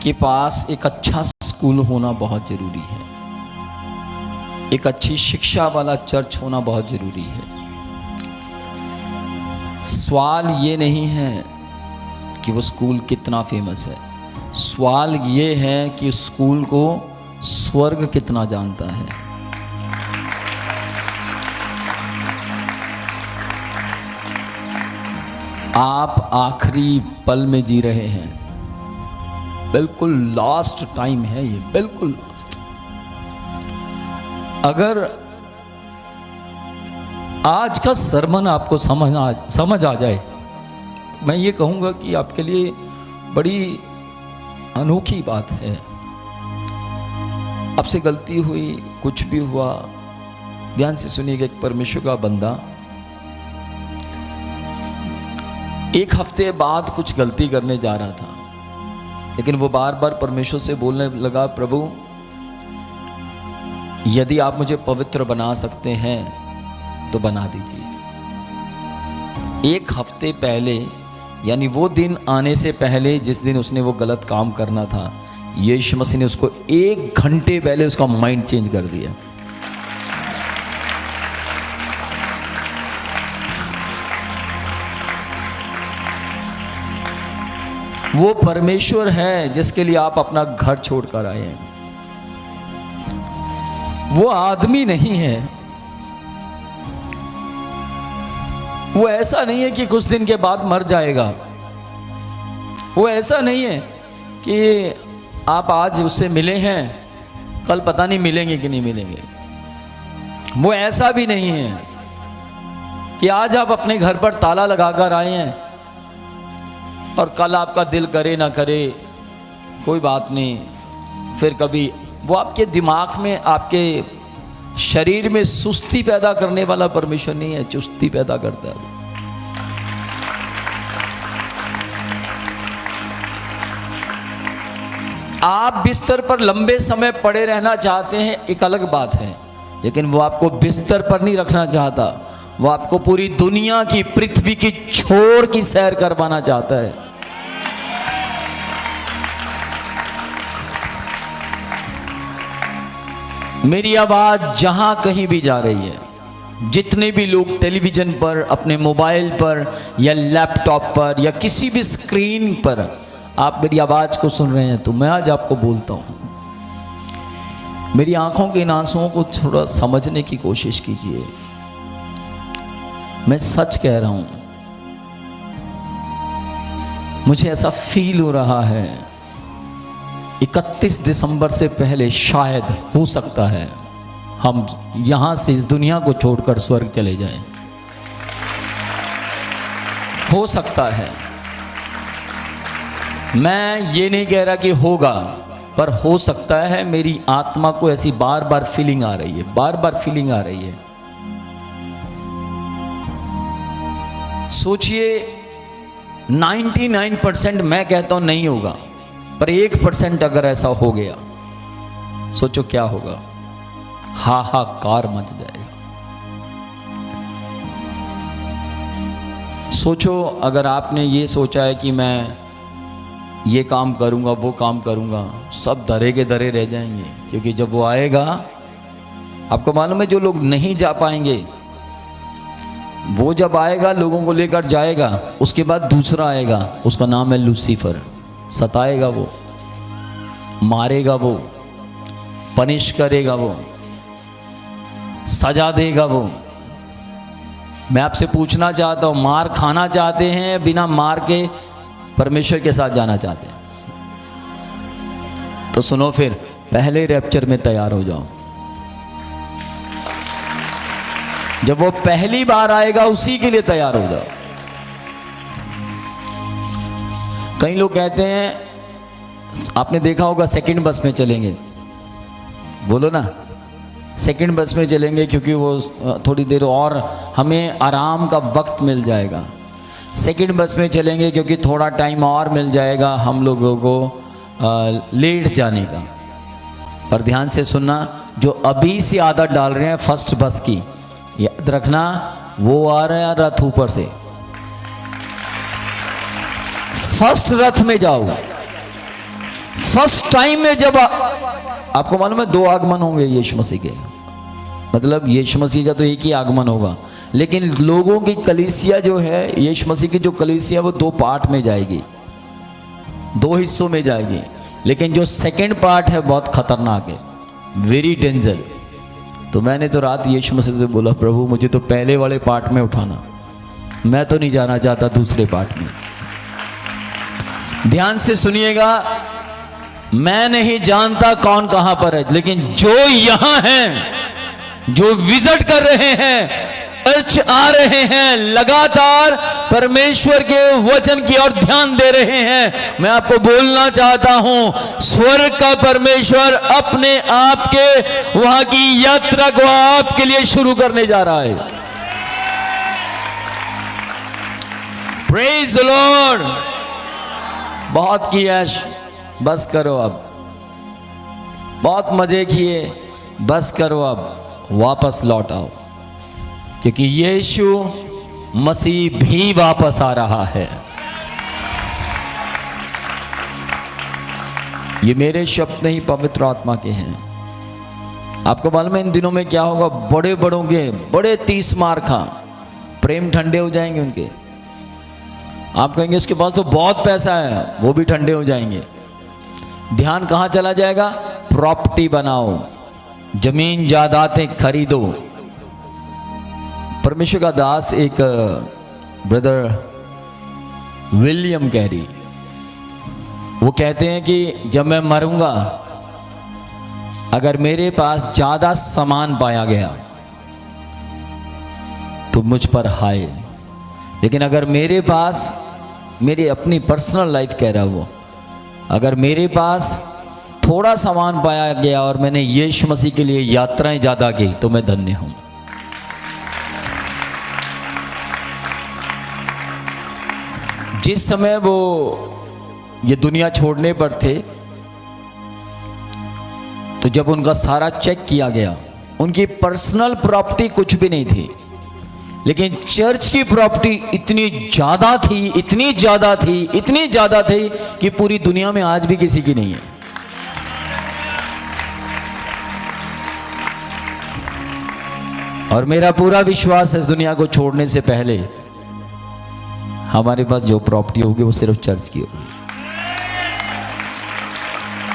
के पास एक अच्छा स्कूल होना बहुत ज़रूरी है, एक अच्छी शिक्षा वाला चर्च होना बहुत ज़रूरी है। सवाल ये नहीं है कि वो स्कूल कितना फेमस है, सवाल ये है कि उस स्कूल को स्वर्ग कितना जानता है। आप आखिरी पल में जी रहे हैं, बिल्कुल लास्ट टाइम है ये, बिल्कुल लास्ट। अगर आज का सरमन आपको समझ आ जाए, मैं ये कहूँगा कि आपके लिए बड़ी अनोखी बात है। आपसे गलती हुई, कुछ भी हुआ, ध्यान से सुनिएगा। एक परमेश्वर का बंदा एक हफ्ते बाद कुछ गलती करने जा रहा था, लेकिन वो बार बार परमेश्वर से बोलने लगा, प्रभु यदि आप मुझे पवित्र बना सकते हैं तो बना दीजिए। एक हफ्ते पहले, यानी वो दिन आने से पहले जिस दिन उसने वो गलत काम करना था, यीशु मसीह ने उसको 1 घंटे पहले उसका माइंड चेंज कर दिया। वो परमेश्वर है जिसके लिए आप अपना घर छोड़कर आए हैं। वो आदमी नहीं है, वो ऐसा नहीं है कि कुछ दिन के बाद मर जाएगा। वो ऐसा नहीं है कि आप आज उससे मिले हैं, कल पता नहीं मिलेंगे कि नहीं मिलेंगे। वो ऐसा भी नहीं है कि आज आप अपने घर पर ताला लगाकर आए हैं और कल आपका दिल करे ना करे कोई बात नहीं, फिर कभी। वो आपके दिमाग में, आपके शरीर में सुस्ती पैदा करने वाला परमेश्वर नहीं है, चुस्ती पैदा करता है। आप बिस्तर पर लंबे समय पड़े रहना चाहते हैं, एक अलग बात है, लेकिन वो आपको बिस्तर पर नहीं रखना चाहता। वो आपको पूरी दुनिया की, पृथ्वी की छोर की सैर करवाना चाहता है। मेरी आवाज जहां कहीं भी जा रही है, जितने भी लोग टेलीविजन पर, अपने मोबाइल पर या लैपटॉप पर या किसी भी स्क्रीन पर आप मेरी आवाज को सुन रहे हैं, तो मैं आज आपको बोलता हूं, मेरी आंखों के इन आंसुओं को थोड़ा समझने की कोशिश कीजिए। मैं सच कह रहा हूं, मुझे ऐसा फील हो रहा है 31 दिसंबर से पहले शायद, हो सकता है, हम यहां से इस दुनिया को छोड़कर स्वर्ग चले जाएं। हो सकता है, मैं ये नहीं कह रहा कि होगा, पर हो सकता है। मेरी आत्मा को ऐसी बार बार फीलिंग आ रही है, बार बार फीलिंग आ रही है। सोचिए 99% मैं कहता हूं नहीं होगा, पर 1% अगर ऐसा हो गया, सोचो क्या होगा। हाहाकार मच जाएगा। सोचो अगर आपने ये सोचा है कि मैं ये काम करूंगा, वो काम करूंगा, सब धरे के धरे रह जाएंगे, क्योंकि जब वो आएगा, आपको मालूम है जो लोग नहीं जा पाएंगे, वो जब आएगा लोगों को लेकर जाएगा, उसके बाद दूसरा आएगा, उसका नाम है लूसीफर। सताएगा वो, मारेगा वो, पनिश करेगा वो, सजा देगा वो। मैं आपसे पूछना चाहता हूं, मार खाना चाहते हैं, बिना मार के परमेश्वर के साथ जाना चाहते हैं? तो सुनो, फिर पहले रैप्चर में तैयार हो जाओ। जब वो पहली बार आएगा, उसी के लिए तैयार हो जाओ। कई लोग कहते हैं, आपने देखा होगा, सेकंड बस में चलेंगे, बोलो ना, सेकंड बस में चलेंगे क्योंकि वो थोड़ी देर और हमें आराम का वक्त मिल जाएगा। सेकंड बस में चलेंगे क्योंकि थोड़ा टाइम और मिल जाएगा हम लोगों को लेट जाने का। पर ध्यान से सुनना, जो अभी से आदत डाल रहे हैं फर्स्ट बस की, याद रखना, वो आ रहे हैं रथ ऊपर से। फर्स्ट रथ में जाओ, फर्स्ट टाइम में जब आपको मालूम है 2 आगमन होंगे यीशु मसीह के, मतलब यीशु मसीह का तो एक ही आगमन होगा, लेकिन लोगों की कलीसिया जो है, यीशु मसीह की जो कलीसिया वो 2 पार्ट में जाएगी, 2 हिस्सों में जाएगी। लेकिन जो सेकंड पार्ट है बहुत खतरनाक है, वेरी डेंजर। तो मैंने तो रात यीशु मसीह से बोला, प्रभु मुझे तो पहले वाले पार्ट में उठाना, मैं तो नहीं जाना चाहता दूसरे पार्ट में। ध्यान से सुनिएगा, मैं नहीं जानता कौन कहां पर है, लेकिन जो यहां हैं, जो विजिट कर रहे हैं, चर्च आ रहे हैं, लगातार परमेश्वर के वचन की ओर ध्यान दे रहे हैं, मैं आपको बोलना चाहता हूं, स्वर्ग का परमेश्वर अपने आप के वहां की यात्रा को आपके लिए शुरू करने जा रहा है। Praise the Lord. बहुत की ऐश, बस करो अब, बहुत मजे किए, बस करो अब, वापस लौट आओ, क्योंकि यीशु मसीह भी वापस आ रहा है। ये मेरे शब्द नहीं, पवित्र आत्मा के हैं। आपको मालूम है इन दिनों में क्या होगा, बड़े बड़ों के बड़े 30 मार खा, प्रेम ठंडे हो जाएंगे उनके। आप कहेंगे उसके पास तो बहुत पैसा है, वो भी ठंडे हो जाएंगे। ध्यान कहां चला जाएगा, प्रॉपर्टी बनाओ, जमीन जायदादें खरीदो। परमेश्वर का दास एक ब्रदर विलियम कैरी, वो कहते हैं कि जब मैं मरूंगा, अगर मेरे पास ज्यादा सामान पाया गया तो मुझ पर हाय, लेकिन अगर मेरे पास, मेरी अपनी पर्सनल लाइफ कह रहा वो, अगर मेरे पास थोड़ा सामान पाया गया और मैंने यीशु मसीह के लिए यात्राएं ज्यादा की तो मैं धन्य हूं। जिस समय वो ये दुनिया छोड़ने पर थे, तो जब उनका सारा चेक किया गया, उनकी पर्सनल प्रॉपर्टी कुछ भी नहीं थी, लेकिन चर्च की प्रॉपर्टी इतनी ज्यादा थी, इतनी ज्यादा थी, इतनी ज्यादा थी कि पूरी दुनिया में आज भी किसी की नहीं है। और मेरा पूरा विश्वास है इस दुनिया को छोड़ने से पहले हमारे पास जो प्रॉपर्टी होगी वो सिर्फ चर्च की होगी।